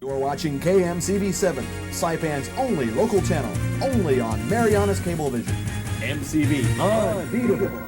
You're watching KMCV7, Saipan's only local channel, only on Mariana's Cablevision. MCV Unbeatable.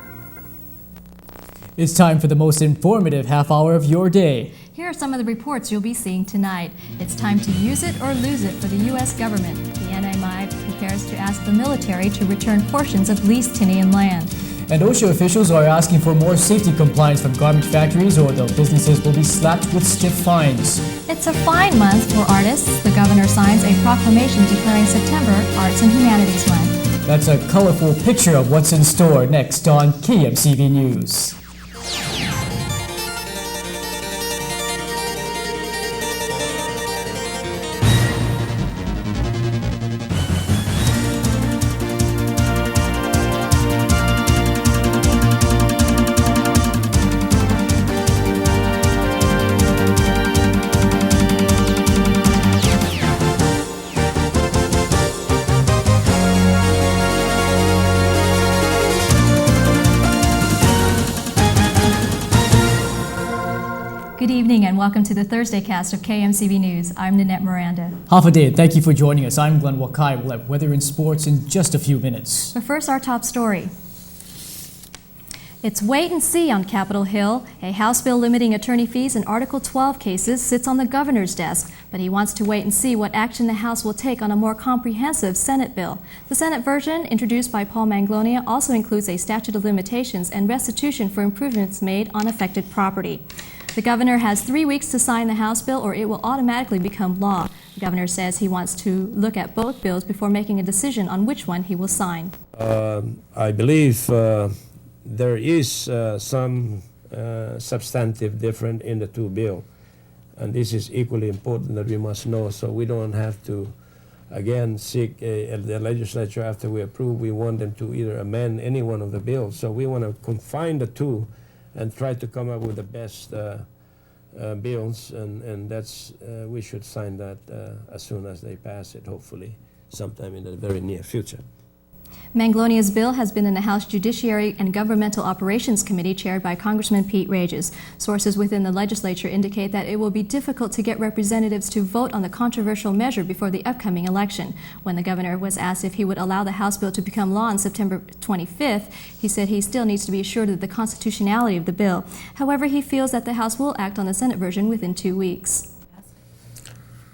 It's time for the most informative half hour of your day. Here are some of the reports you'll be seeing tonight. It's time to use it or lose it for the U.S. government. The NMI prepares to ask the military to return portions of leased Tinian land. And OSHA officials are asking for more safety compliance from garment factories, or the businesses will be slapped with stiff fines. It's a fine month for artists. The governor signs a proclamation declaring September Arts and Humanities Month. That's a colorful picture of what's in store next on KMCV News. Good evening and welcome to the Thursday cast of KMCV News. I'm Nanette Miranda. Half a day, and thank you for joining us. I'm Glenn Wakai. We'll have weather and sports in just a few minutes. But first, our top story. It's wait and see on Capitol Hill. A House bill limiting attorney fees in Article 12 cases sits on the governor's desk, but he wants to wait and see what action the House will take on a more comprehensive Senate bill. The Senate version, introduced by Paul Manglonia, also includes a statute of limitations and restitution for improvements made on affected property. The governor has 3 weeks to sign the House bill or it will automatically become law. The governor says he wants to look at both bills before making a decision on which one he will sign. I believe there is some substantive difference in the two bills. And this is equally important that we must know, so we don't have to, again, seek the legislature after we approve. We want them to either amend any one of the bills. So we want to confine the two and try to come up with the best bills, and that's we should sign that as soon as they pass it, hopefully sometime in the very near future. Manglonia's bill has been in the House Judiciary and Governmental Operations Committee chaired by Congressman Pete Rages. Sources within the legislature indicate that it will be difficult to get representatives to vote on the controversial measure before the upcoming election. When the governor was asked if he would allow the House bill to become law on September 25th, he said he still needs to be assured of the constitutionality of the bill. However, he feels that the House will act on the Senate version within 2 weeks.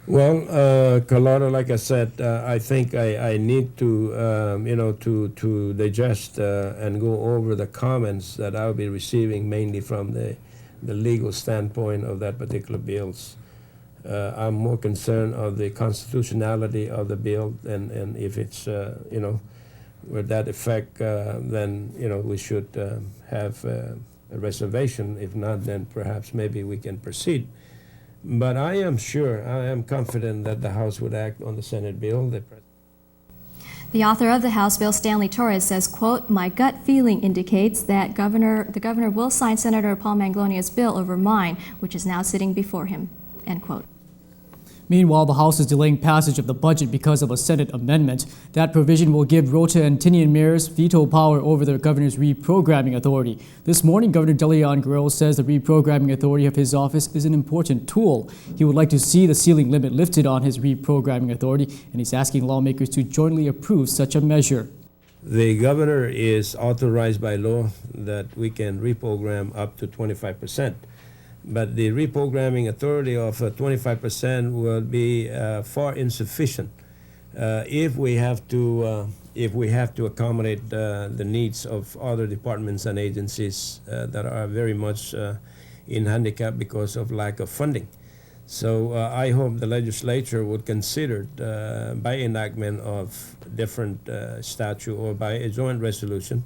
Well, Carlotta, like I said, I think I need to, to digest and go over the comments that I'll be receiving mainly from the legal standpoint of that particular bills. I'm more concerned of the constitutionality of the bill, and if it's, with that effect, then, we should have a reservation. If not, then perhaps maybe we can proceed. But I am confident that the House would act on the Senate bill. The author of the House bill, Stanley Torres, says, quote, "My gut feeling indicates that the governor will sign Senator Paul Manglonia's bill over mine, which is now sitting before him," end quote. Meanwhile, the House is delaying passage of the budget because of a Senate amendment. That provision will give Rota and Tinian mayors veto power over the governor's reprogramming authority. This morning, Governor Deleon Guerrero says the reprogramming authority of his office is an important tool. He would like to see the ceiling limit lifted on his reprogramming authority, and he's asking lawmakers to jointly approve such a measure. The governor is authorized by law that we can reprogram up to 25%. But the reprogramming authority of 25% will be far insufficient if we have to accommodate the needs of other departments and agencies that are very much in handicap because of lack of funding. So I hope the legislature would consider by enactment of different statute or by a joint resolution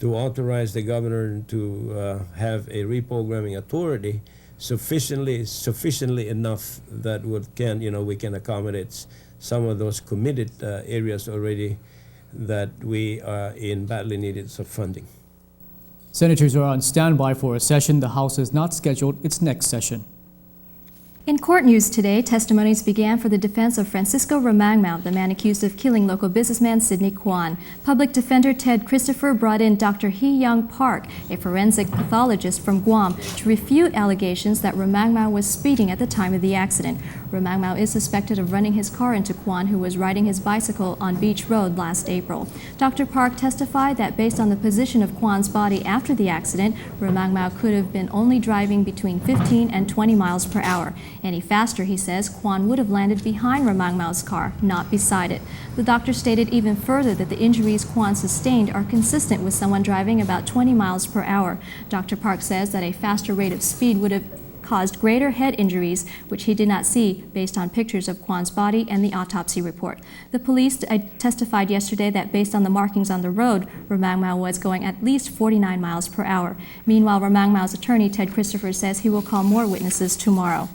to authorize the governor to have a reprogramming authority sufficiently enough that we can accommodate some of those committed areas already that we are in badly needed of funding. Senators are on standby for a session. The House has not scheduled its next session. In court news today, testimonies began for the defense of Francisco Romangmao, the man accused of killing local businessman Sidney Kwan. Public defender Ted Christopher brought in Dr. Hee-Young Park, a forensic pathologist from Guam, to refute allegations that Romangmao was speeding at the time of the accident. Romangmao is suspected of running his car into Kwan, who was riding his bicycle on Beach Road last April. Dr. Park testified that based on the position of Kwan's body after the accident, Romangmao could have been only driving between 15 and 20 miles per hour. Any faster, he says, Kwan would have landed behind Romangmao's car, not beside it. The doctor stated even further that the injuries Kwan sustained are consistent with someone driving about 20 miles per hour. Dr. Park says that a faster rate of speed would have caused greater head injuries, which he did not see based on pictures of Kwan's body and the autopsy report. The police testified yesterday that based on the markings on the road, Romangmao was going at least 49 miles per hour. Meanwhile, Romangmao's attorney, Ted Christopher, says he will call more witnesses tomorrow.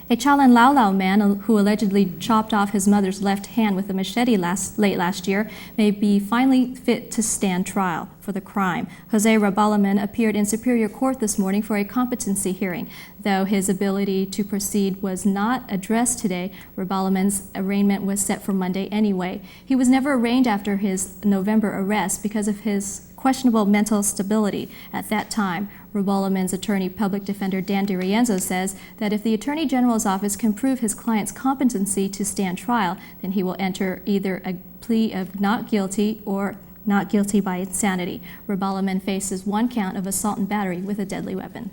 A Chalan Lao man who allegedly chopped off his mother's left hand with a machete late last year may be finally fit to stand trial for the crime. Jose Rabalaman appeared in Superior Court this morning for a competency hearing. Though his ability to proceed was not addressed today, Rabalaman's arraignment was set for Monday anyway. He was never arraigned after his November arrest because of his questionable mental stability. At that time, Rabalaman's attorney, public defender Dan DiRienzo, says that if the Attorney General's office can prove his client's competency to stand trial, then he will enter either a plea of not guilty or not guilty by insanity. Rabalaman faces one count of assault and battery with a deadly weapon.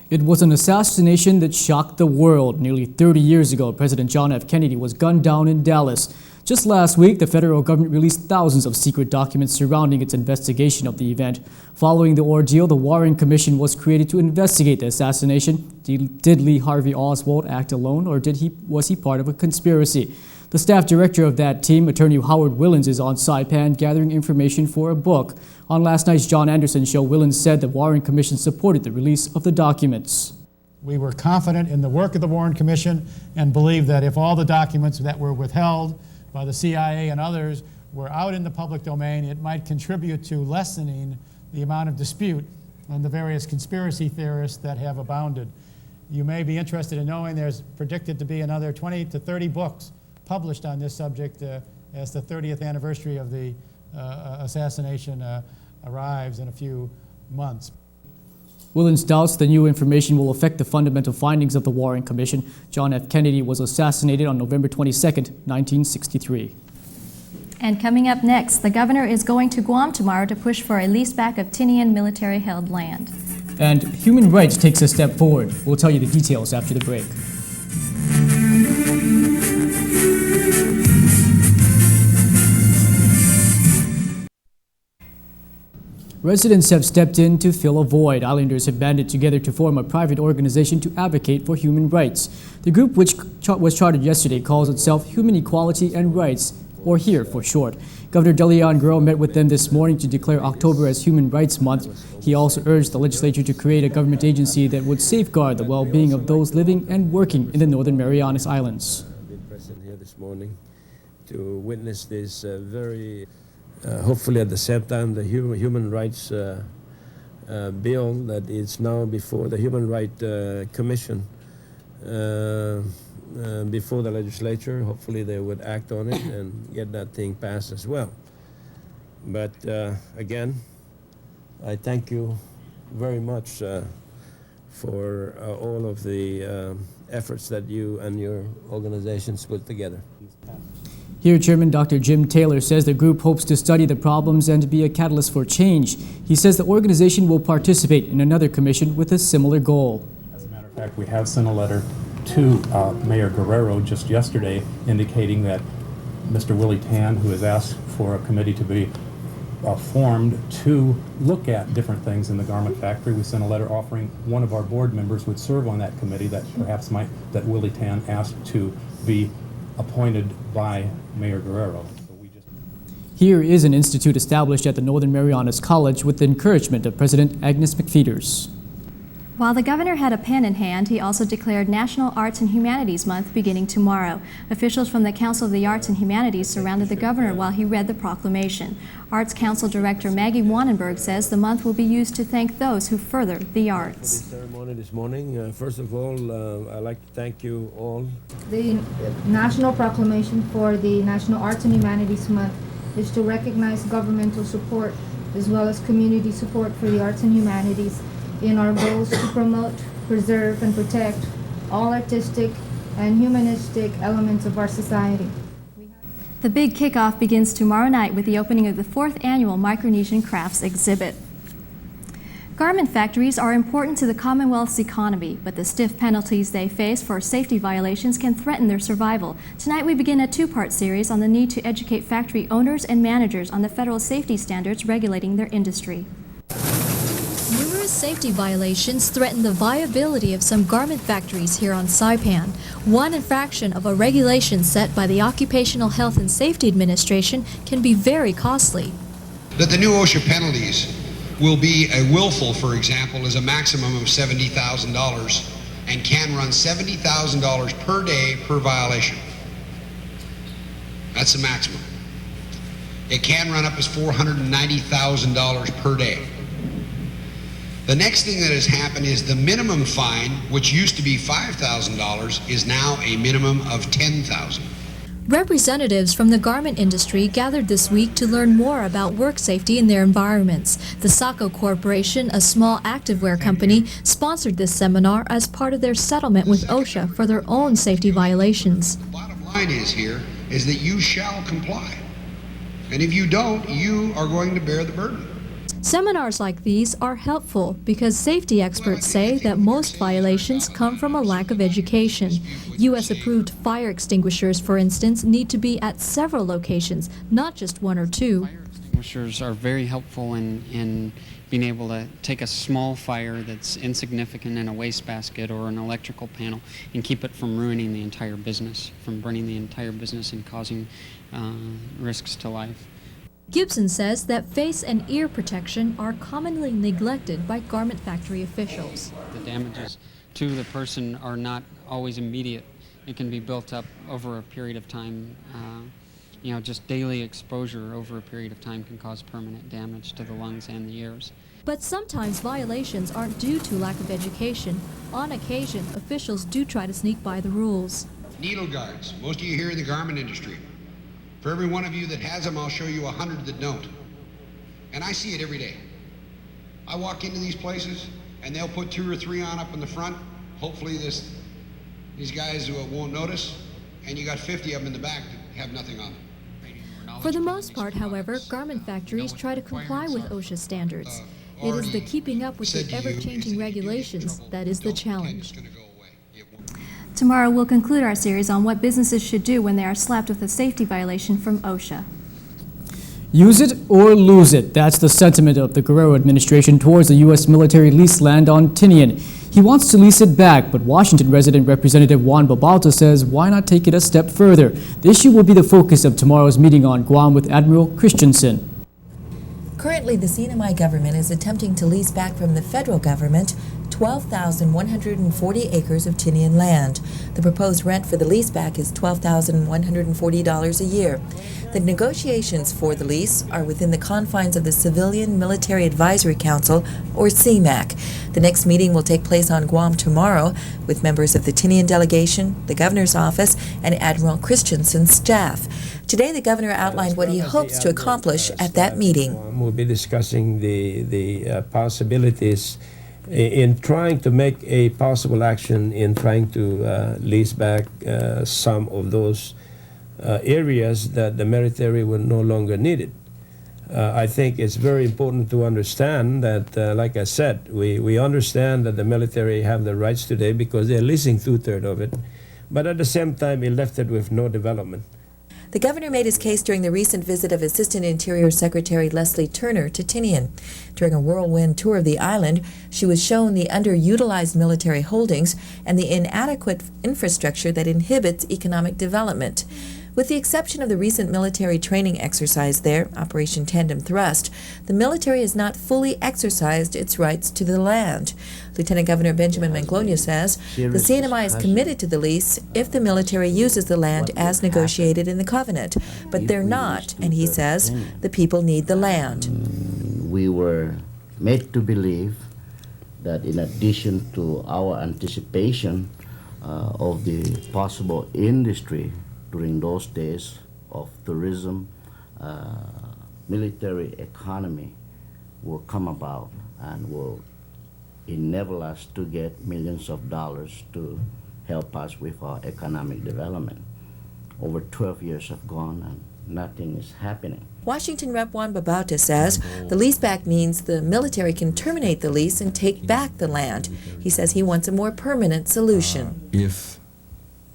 It was an assassination that shocked the world. Nearly 30 years ago, President John F. Kennedy was gunned down in Dallas. Just last week, the federal government released thousands of secret documents surrounding its investigation of the event. Following the ordeal, the Warren Commission was created to investigate the assassination. Did Lee Harvey Oswald act alone, or was he part of a conspiracy? The staff director of that team, Attorney Howard Willens, is on Saipan gathering information for a book. On last night's John Anderson show, Willens said the Warren Commission supported the release of the documents. We were confident in the work of the Warren Commission and believed that if all the documents that were withheld by the CIA and others were out in the public domain, it might contribute to lessening the amount of dispute and the various conspiracy theorists that have abounded. You may be interested in knowing there's predicted to be another 20 to 30 books published on this subject as the 30th anniversary of the assassination arrives in a few months. Willens doubts the new information will affect the fundamental findings of the Warren Commission. John F. Kennedy was assassinated on November 22, 1963. And coming up next, the governor is going to Guam tomorrow to push for a leaseback of Tinian military-held land. And human rights takes a step forward. We'll tell you the details after the break. Residents have stepped in to fill a void. Islanders have banded together to form a private organization to advocate for human rights. The group, which was chartered yesterday, calls itself Human Equality and Rights, or HERE for short. Governor Delian Guerrero met with them this morning to declare October as Human Rights Month. He also urged the legislature to create a government agency that would safeguard the well-being of those living and working in the Northern Marianas Islands. I've been present here this morning to witness this hopefully at the Sept time, the human rights bill that is now before the Human Rights Commission, before the legislature. Hopefully they would act on it and get that thing passed as well. But again, I thank you very much for all of the efforts that you and your organizations put together. Here, Chairman Dr. Jim Taylor says the group hopes to study the problems and be a catalyst for change. He says the organization will participate in another commission with a similar goal. As a matter of fact, we have sent a letter to Mayor Guerrero just yesterday indicating that Mr. Willie Tan, who has asked for a committee to be formed to look at different things in the garment factory, we sent a letter offering one of our board members would serve on that committee that perhaps that Willie Tan asked to be appointed by Mayor Guerrero. HERE is an institute established at the Northern Marianas College with the encouragement of President Agnes McPheeters. While the governor had a pen in hand, he also declared National Arts and Humanities Month beginning tomorrow. Officials from the Council of the Arts and Humanities surrounded the governor while he read the proclamation. Arts Council Director Maggie Wannenberg says the month will be used to thank those who further the arts. For this ceremony this morning, first of all, I'd like to thank you all. The national proclamation for the National Arts and Humanities Month is to recognize governmental support as well as community support for the arts and humanities in our goals to promote, preserve, and protect all artistic and humanistic elements of our society. The big kickoff begins tomorrow night with the opening of the 4th annual Micronesian Crafts exhibit. Garment factories are important to the Commonwealth's economy, but the stiff penalties they face for safety violations can threaten their survival. Tonight we begin a two-part series on the need to educate factory owners and managers on the federal safety standards regulating their industry. Numerous safety violations threaten the viability of some garment factories here on Saipan. One infraction of a regulation set by the Occupational Health and Safety Administration can be very costly. That the new OSHA penalties will be a willful, for example, is a maximum of $70,000 and can run $70,000 per day per violation. That's the maximum. It can run up as $490,000 per day. The next thing that has happened is the minimum fine, which used to be $5,000, is now a minimum of $10,000. Representatives from the garment industry gathered this week to learn more about work safety in their environments. The Sacco Corporation, a small activewear company, sponsored this seminar as part of their settlement with OSHA for their own safety violations. The bottom line is here is that you shall comply. And if you don't, you are going to bear the burden. Seminars like these are helpful because safety experts say that most violations come from a lack of education. U.S.-approved fire extinguishers, for instance, need to be at several locations, not just one or two. Fire extinguishers are very helpful in being able to take a small fire that's insignificant in a wastebasket or an electrical panel and keep it from ruining the entire business, from burning the entire business and causing risks to life. Gibson says that face and ear protection are commonly neglected by garment factory officials. The damages to the person are not always immediate. It can be built up over a period of time. Just daily exposure over a period of time can cause permanent damage to the lungs and the ears. But sometimes violations aren't due to lack of education. On occasion, officials do try to sneak by the rules. Needle guards, most of you here in the garment industry. For every one of you that has them, I'll show you 100 that don't. And I see it every day. I walk into these places, and they'll put 2 or 3 on up in the front. Hopefully these guys won't notice, and you got 50 of them in the back that have nothing on them. For the most part, however, garment factories try to comply with OSHA standards. It is the keeping up with the ever-changing regulations that is the challenge. Tomorrow we'll conclude our series on what businesses should do when they are slapped with a safety violation from OSHA. Use it or lose it. That's the sentiment of the Guerrero administration towards the U.S. military leased land on Tinian. He wants to lease it back, but Washington resident Representative Juan Babalta says why not take it a step further? The issue will be the focus of tomorrow's meeting on Guam with Admiral Christensen. Currently, the CNMI government is attempting to lease back from the federal government 12,140 acres of Tinian land. The proposed rent for the leaseback is $12,140 a year. The negotiations for the lease are within the confines of the Civilian Military Advisory Council, or CMAC. The next meeting will take place on Guam tomorrow with members of the Tinian delegation, the governor's office, and Admiral Christensen's staff. Today, the governor outlined what he hopes to accomplish at that meeting. We'll be discussing the possibilities in trying to make a possible action in trying to lease back some of those areas that the military will no longer need it. I think it's very important to understand that, like I said, we understand that the military have the rights today because they're leasing 2/3 of it, but at the same time, it left it with no development. The governor made his case during the recent visit of Assistant Interior Secretary Leslie Turner to Tinian. During a whirlwind tour of the island, she was shown the underutilized military holdings and the inadequate infrastructure that inhibits economic development. With the exception of the recent military training exercise there, Operation Tandem Thrust, the military has not fully exercised its rights to the land. Lieutenant Governor Benjamin Manglona says the CNMI is committed to the lease if the military uses the land as negotiated in the covenant, but they're not, and he says the people need the land. We were made to believe that in addition to our anticipation of the possible industry during those days of tourism, military economy will come about and will enable us to get millions of dollars to help us with our economic development. Over 12 years have gone and nothing is happening. Washington Rep. Juan Babauta says the leaseback means the military can terminate the lease and take back the land. He says he wants a more permanent solution. If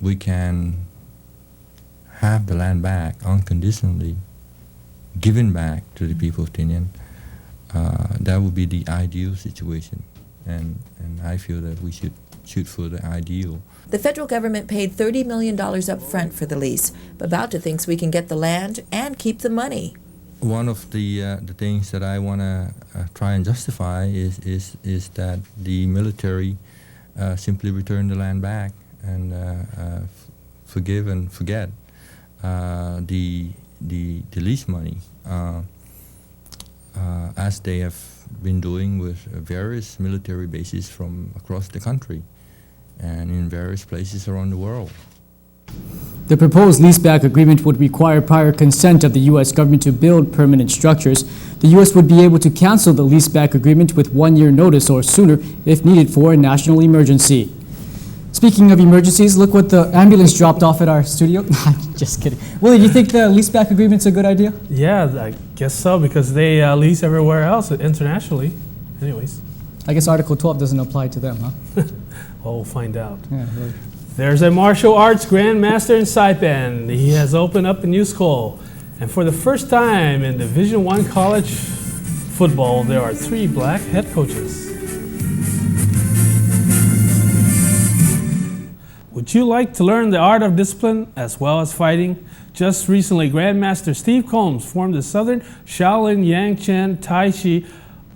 we can have the land back unconditionally, given back to the people of Tinian, that would be the ideal situation. And I feel that we should shoot for the ideal. The federal government paid $30 million up front for the lease. Babauta thinks we can get the land and keep the money. One of the things that I want to try and justify is that the military simply return the land back and forgive and forget the lease money, as they have been doing with various military bases from across the country and in various places around the world. The proposed leaseback agreement would require prior consent of the U.S. government to build permanent structures. The U.S. would be able to cancel the leaseback agreement with 1 year notice or sooner if needed for a national emergency. Speaking of emergencies, look what the ambulance dropped off at our studio. Just kidding. Willie, do you think the leaseback agreement's a good idea? Yeah, I guess so, because they lease everywhere else internationally. Anyways. I guess Article 12 doesn't apply to them, huh? Well, we'll find out. Yeah, really. There's a martial arts grandmaster in Saipan. He has opened up a new school. And for the first time in Division I college football, there are 3 black head coaches. Would you like to learn the art of discipline as well as fighting? Just recently, Grandmaster Steve Combs formed the Southern Shaolin Yangchen Tai Chi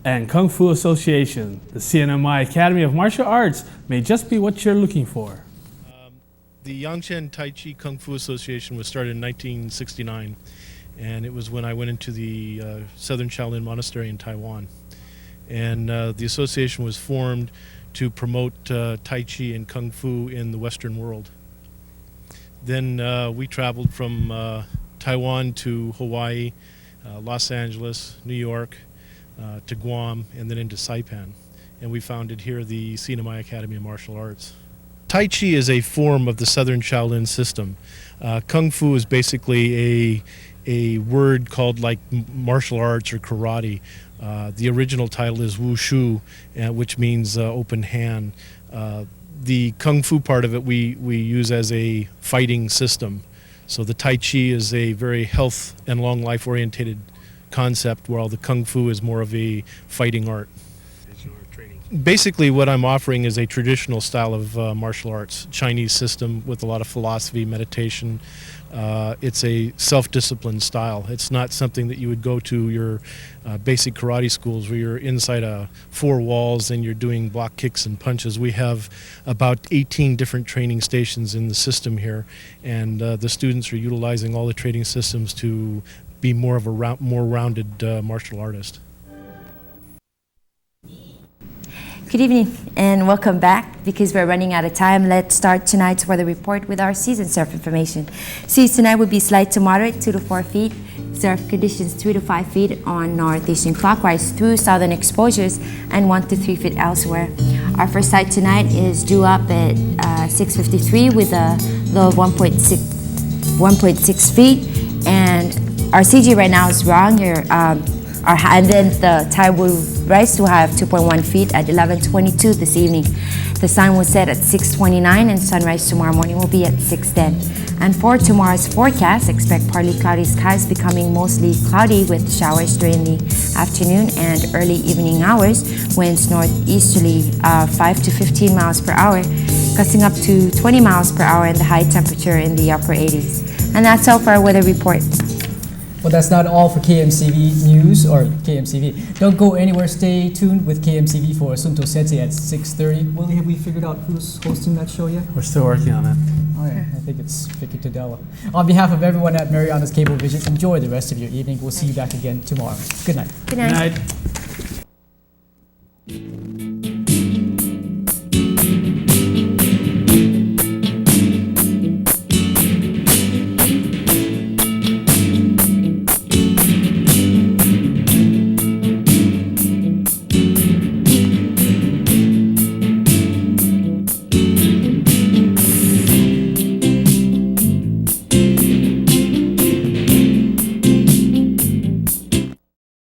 and Kung Fu Association. The CNMI Academy of Martial Arts may just be what you're looking for. The Yangchen Tai Chi Kung Fu Association was started in 1969, and it was when I went into the Southern Shaolin Monastery in Taiwan. And the association was formed to promote Tai Chi and Kung Fu in the Western world. Then we traveled from Taiwan to Hawaii, Los Angeles, New York, to Guam, and then into Saipan. And we founded here the CNMI Academy of Martial Arts. Tai Chi is a form of the Southern Shaolin system. Kung Fu is basically a word called like martial arts or karate. The original title is Wushu, which means open hand. The Kung Fu part of it we use as a fighting system. So the Tai Chi is a very health and long life orientated concept, while the Kung Fu is more of a fighting art. Basically what I'm offering is a traditional style of martial arts, Chinese system with a lot of philosophy, meditation. It's a self-disciplined style. It's not something that you would go to your basic karate schools where you're inside 4 walls and you're doing block kicks and punches. We have about 18 different training stations in the system here, and the students are utilizing all the training systems to be more of a more rounded martial artist. Good evening and welcome back. Because we're running out of time, let's start tonight's weather report with our season surf information. Seas tonight will be slight to moderate, 2 to 4 feet. Surf conditions 3 to 5 feet on northeastern clockwise through southern exposures and 1 to 3 feet elsewhere. Our first sight tonight is due up at 6:53 with a low of 1.6 feet. And our CG right now is wrong. And then the tide will rise to a high of 2.1 feet at 11:22 this evening. The sun will set at 6:29 and sunrise tomorrow morning will be at 6:10. And for tomorrow's forecast, expect partly cloudy skies becoming mostly cloudy with showers during the afternoon and early evening hours. Winds northeasterly 5 to 15 miles per hour, gusting up to 20 miles per hour, and the high temperature in the upper 80s. And that's all for our weather report. Well, that's not all for KMCV News or KMCV. Don't go anywhere. Stay tuned with KMCV for Asunto Sete at 6:30. Willie, have we figured out who's hosting that show yet? We're still working on it. Oh, yeah. I think it's Vicky Tadella. On behalf of everyone at Mariana's Cablevision, enjoy the rest of your evening. We'll see you back again tomorrow. Good night. Good night. Good night.